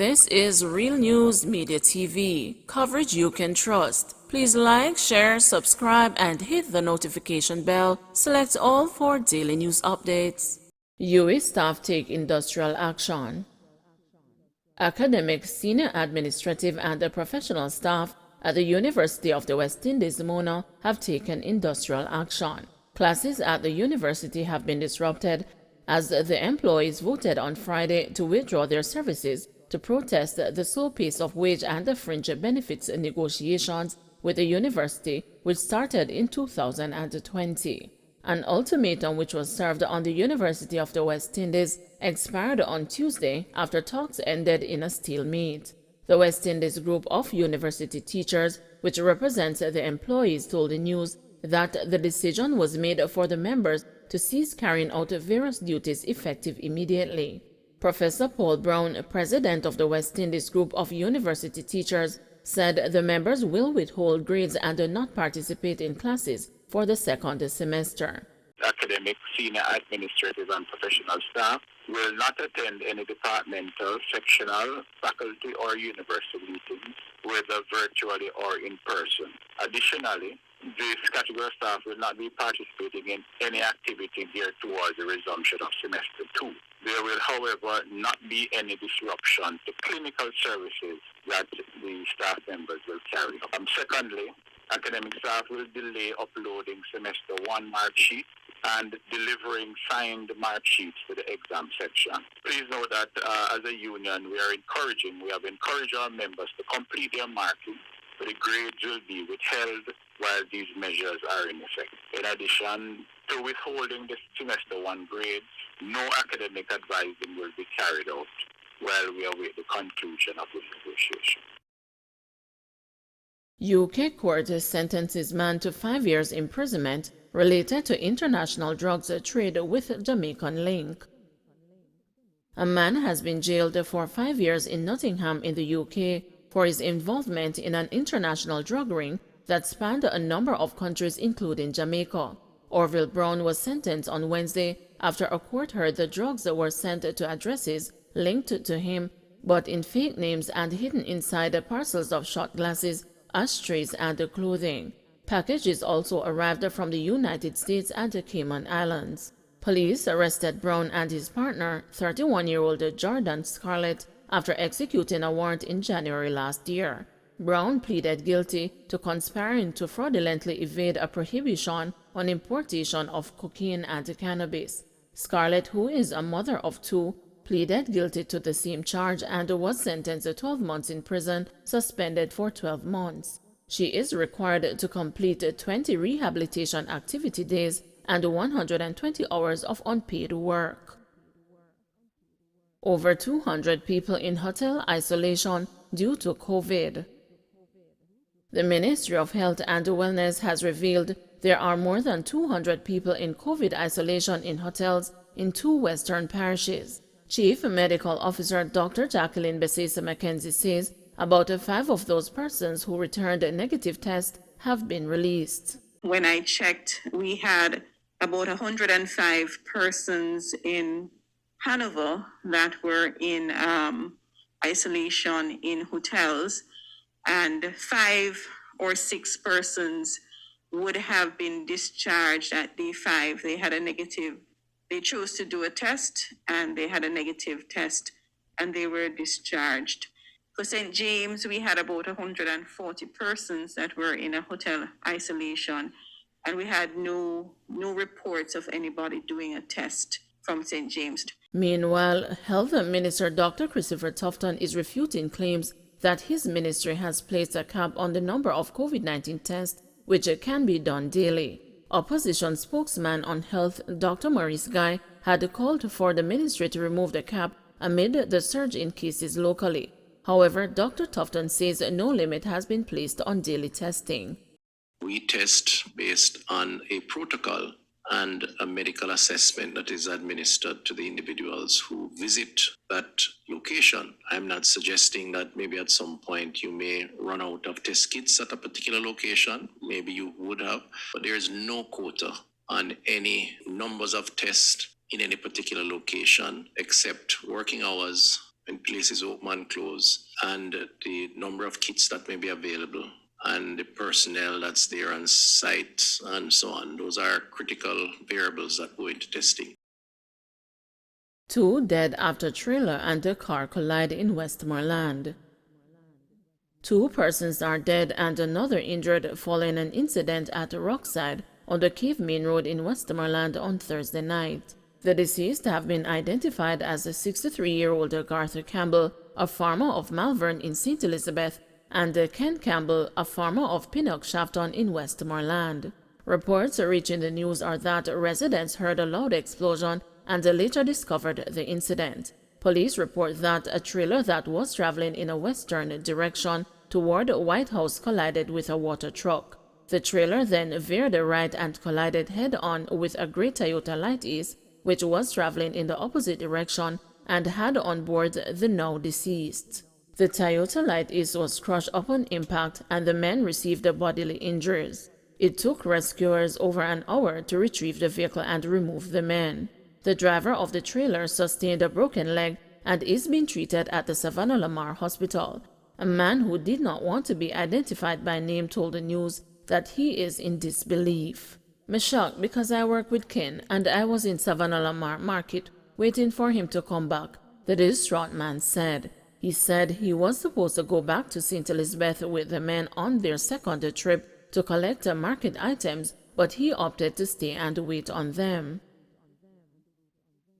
This is Real News Media TV, coverage you can trust. Please like, share, subscribe, and hit the notification bell. Select all for daily news updates. UWI staff take industrial action. Academic, senior administrative, and professional staff at the University of the West Indies, Mona, have taken industrial action. Classes at the university have been disrupted as the employees voted on Friday to withdraw their services to protest the slow pace of wage and fringe benefits negotiations with the university, which started in 2020. An ultimatum which was served on the University of the West Indies expired on Tuesday after talks ended in a stalemate. The West Indies group of university teachers, which represents the employees, told the news that the decision was made for the members to cease carrying out various duties effective immediately. Professor Paul Brown, president of the West Indies group of university teachers, said the members will withhold grades and not participate in classes for the second semester. Academic, senior administrative and professional staff will not attend any departmental, sectional, faculty or university meetings, whether virtually or in person. Additionally, this category of staff will not be participating in any activity geared towards the resumption of semester 2. There will, however, not be any disruption to clinical services that the staff members will carry out. Secondly, academic staff will delay uploading semester 1 mark sheet and delivering signed mark sheets to the exam section. Please note that as a union, we have encouraged our members to complete their marking, but the grades will be withheld while these measures are in effect. In addition to withholding the semester 1 grades, no academic advising will be carried out while we await the conclusion of the negotiation. UK court sentences man to 5 years imprisonment related to international drugs trade with Jamaican link. A man has been jailed for 5 years in Nottingham in the UK for his involvement in an international drug ring that spanned a number of countries including Jamaica. Orville Brown was sentenced on Wednesday after a court heard the drugs were sent to addresses linked to him, but in fake names and hidden inside parcels of shot glasses, ashtrays, and clothing. Packages also arrived from the United States and the Cayman Islands. Police arrested Brown and his partner, 31-year-old Jordan Scarlett, after executing a warrant in January last year. Brown pleaded guilty to conspiring to fraudulently evade a prohibition on importation of cocaine and cannabis. Scarlett, who is a mother of 2, pleaded guilty to the same charge and was sentenced to 12 months in prison, suspended for 12 months. She is required to complete 20 rehabilitation activity days and 120 hours of unpaid work. Over 200 people in hotel isolation due to COVID. The Ministry of Health and Wellness has revealed there are more than 200 people in COVID isolation in hotels in 2 western parishes. Chief Medical Officer Dr. Jacqueline Besesa McKenzie says about 5 of those persons who returned a negative test have been released. When I checked, we had about 105 persons in Hanover that were in isolation in hotels, and 5 or 6 persons would have been discharged at D5. They had a negative. They chose to do a test and they had a negative test and they were discharged. For St. James, we had about 140 persons that were in a hotel isolation, and we had no reports of anybody doing a test from St. James. Meanwhile, Health Minister Dr. Christopher Tufton is refuting claims that his ministry has placed a cap on the number of COVID-19 tests, which can be done daily. Opposition spokesman on health, Dr. Maurice Guy, had called for the ministry to remove the cap amid the surge in cases locally. However, Dr. Tufton says no limit has been placed on daily testing. We test based on a protocol and a medical assessment that is administered to the individuals who visit that location. I'm not suggesting that maybe at some point you may run out of test kits at a particular location. Maybe you would have, but there is no quota on any numbers of tests in any particular location except working hours when places open and close, and the number of kits that may be available, and the personnel that's there on site, and so on. Those are critical variables that go into testing. 2 dead after trailer and a car collide in Westmoreland. 2 persons are dead and another injured following an incident at Rockside on the Cave Main Road in Westmoreland on Thursday night. The deceased have been identified as a 63-year-old Garth Campbell, a farmer of Malvern in St. Elizabeth, and Ken Campbell, a farmer of Pinnock Shafton in Westmoreland. Reports reaching the news are that residents heard a loud explosion and later discovered the incident. Police report that a trailer that was traveling in a western direction toward White House collided with a water truck. The trailer then veered right and collided head-on with a gray Toyota Light East, which was traveling in the opposite direction and had on board the now deceased. The Toyota Light East was crushed upon impact and the men received bodily injuries. It took rescuers over an hour to retrieve the vehicle and remove the men. The driver of the trailer sustained a broken leg and is being treated at the Savannah Lamar Hospital. A man who did not want to be identified by name told the news that he is in disbelief. "Me shocked because I work with Ken and I was in Savannah Lamar Market waiting for him to come back," the distraught man said. He said he was supposed to go back to St. Elizabeth with the men on their second trip to collect market items, but he opted to stay and wait on them.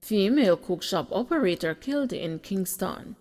Female cook shop operator killed in Kingston.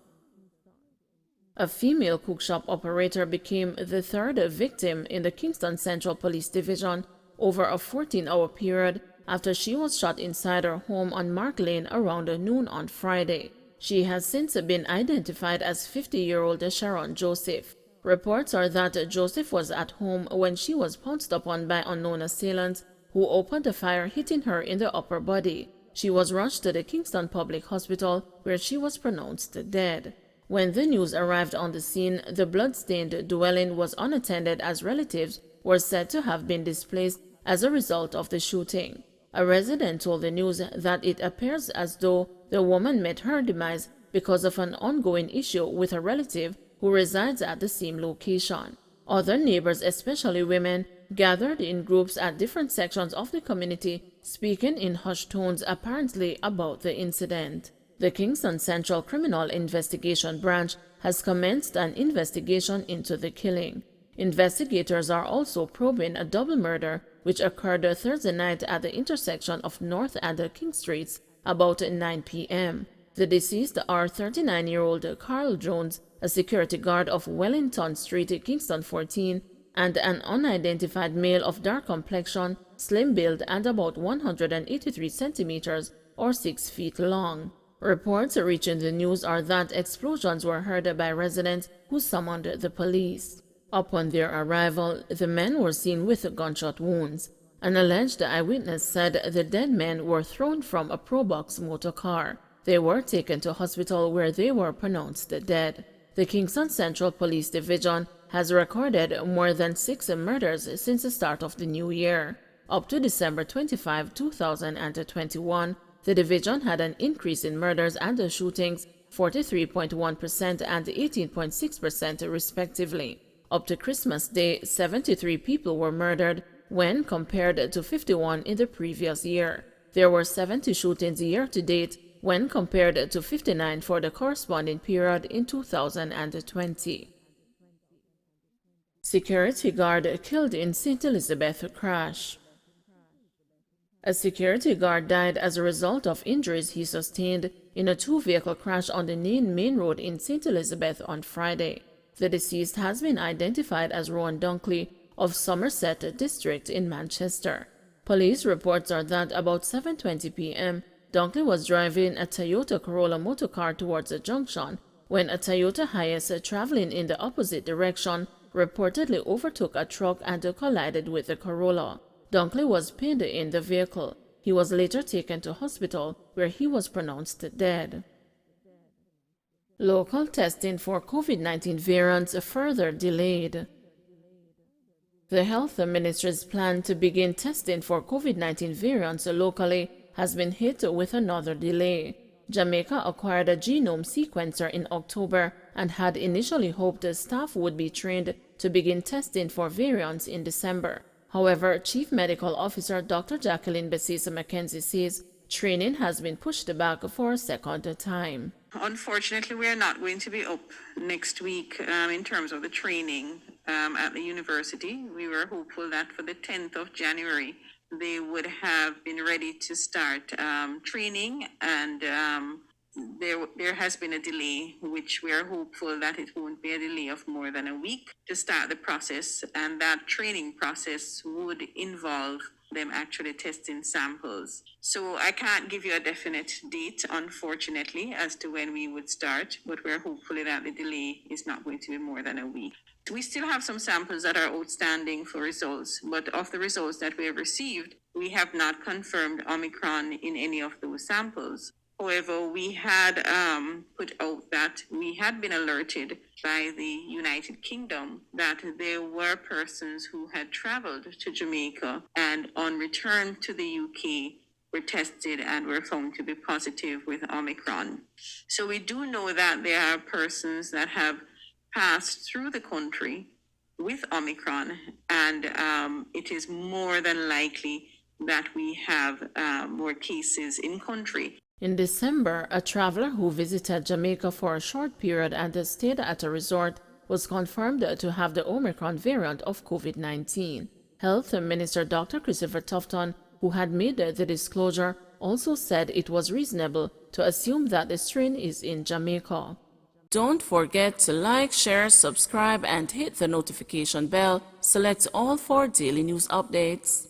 A female cook shop operator became the third victim in the Kingston Central Police Division over a 14-hour period after she was shot inside her home on Mark Lane around noon on Friday. She has since been identified as 50-year-old Sharon Joseph. Reports are that Joseph was at home when she was pounced upon by unknown assailants who opened a fire, hitting her in the upper body. She was rushed to the Kingston Public Hospital, where she was pronounced dead. When the news arrived on the scene, the blood-stained dwelling was unattended as relatives were said to have been displaced as a result of the shooting. A resident told the news that it appears as though the woman met her demise because of an ongoing issue with a relative who resides at the same location. Other neighbors, especially women, gathered in groups at different sections of the community, speaking in hushed tones apparently about the incident. The Kingston Central Criminal Investigation Branch has commenced an investigation into the killing. Investigators are also probing a double murder which occurred Thursday night at the intersection of North and King Streets about 9 p.m. The deceased are 39-year-old Carl Jones, a security guard of Wellington Street, Kingston 14, and an unidentified male of dark complexion, slim build, and about 183 centimeters or 6 feet long. Reports reaching the news are that explosions were heard by residents who summoned the police. Upon their arrival, the men were seen with gunshot wounds. An alleged eyewitness said the dead men were thrown from a Probox motor car. They were taken to hospital where they were pronounced dead. The Kingston Central Police Division has recorded more than 6 murders since the start of the new year. Up to December 25, 2021, the division had an increase in murders and shootings 43.1% and 18.6% respectively. Up to Christmas Day, 73 people were murdered when compared to 51 in the previous year. There were 70 shootings year to date when compared to 59 for the corresponding period in 2020. Security guard killed in St. Elizabeth crash. A security guard died as a result of injuries he sustained in a 2-vehicle crash on the main road in St. Elizabeth on Friday. The deceased has been identified as Rowan Dunkley of Somerset District in Manchester. Police reports are that about 7:20 p.m., Dunkley was driving a Toyota Corolla motorcar towards a junction when a Toyota Hiace traveling in the opposite direction reportedly overtook a truck and collided with the Corolla. Dunkley was pinned in the vehicle. He was later taken to hospital where he was pronounced dead. Local testing for COVID-19 variants further delayed. The Health Ministry's plan to begin testing for COVID-19 variants locally has been hit with another delay. Jamaica acquired a genome sequencer in October and had initially hoped the staff would be trained to begin testing for variants in December. However, Chief Medical Officer Dr. Jacqueline Besisa McKenzie says training has been pushed back for a second time. Unfortunately, we are not going to be up next week in terms of the training at the university. We were hopeful that for the 10th of January, they would have been ready to start training, and there has been a delay, which we are hopeful that it won't be a delay of more than a week to start the process, and that training process would involve them actually testing samples. So I can't give you a definite date, unfortunately, as to when we would start, but we're hopeful that the delay is not going to be more than a week. We still have some samples that are outstanding for results, but of the results that we have received, we have not confirmed Omicron in any of those samples. However, we had put out that we had been alerted by the United Kingdom that there were persons who had traveled to Jamaica and on return to the UK were tested and were found to be positive with Omicron. So we do know that there are persons that have passed through the country with Omicron, and it is more than likely that we have more cases in country. In December, a traveler who visited Jamaica for a short period and stayed at a resort was confirmed to have the Omicron variant of COVID-19. Health Minister Dr. Christopher Tufton, who had made the disclosure, also said it was reasonable to assume that the strain is in Jamaica. Don't forget to like, share, subscribe, and hit the notification bell. Select all for daily news updates.